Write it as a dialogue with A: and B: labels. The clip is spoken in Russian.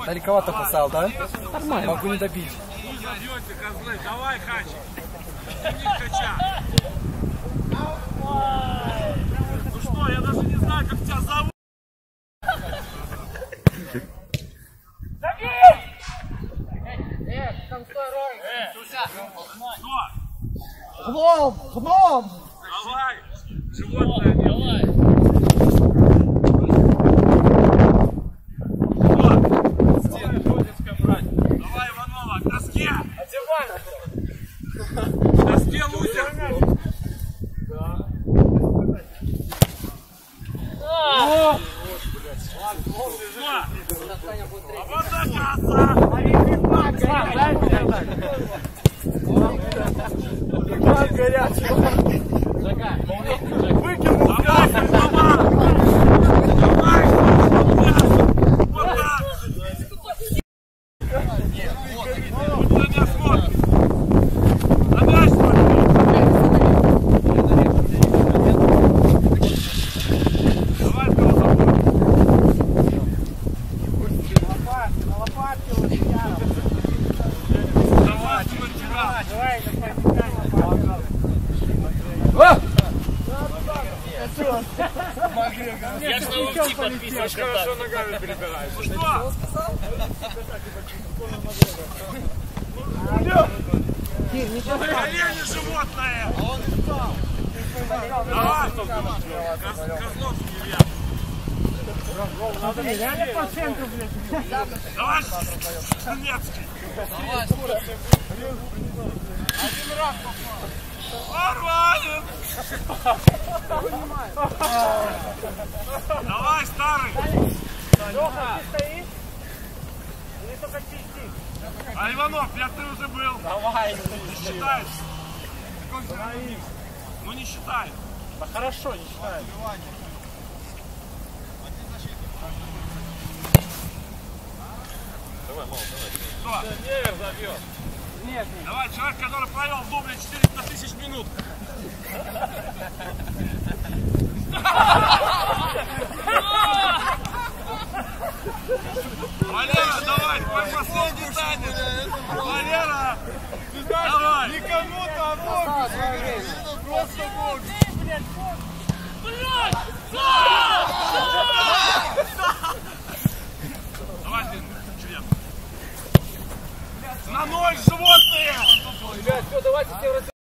A: Далековато поставил, да? Нормально. Могу не добить.
B: Давай, Хачик. Хача. Ну что, я даже не знаю, как тебя зовут.
A: Гном! Гном!
B: Давай! Животное! Давай! Давай, Иванова, к доске! К доске, лузер! Вот
A: Как горячий! Выкинул!
C: Я ж на УФТ подписан.
B: Хорошо ногами перебираешь. Ну что? Колени животное! Давай! Козловский вверх!
D: Реально по центру, блядь.
B: Давай, Шунецкий!
C: Давай,
B: один раз попал! Нормально! Давай, старый!
D: Леха, ты стоишь? Или только пиздишь?
B: А Иванов, я ты уже был.
D: Давай,
B: не считает. Ну не считает.
D: Да хорошо, не считает.
B: Давай, мало, давай. Что?
D: Невер забьет. Нет, нет.
B: Давай, человек, который провел в дубле 400 тысяч минут. Валера, давай, твой последний танец. Валера, давай.
D: Не кому-то, а Богу. Просто Богу.
B: Давай, член. На ноль, животные!
D: Ребят, все, давайте все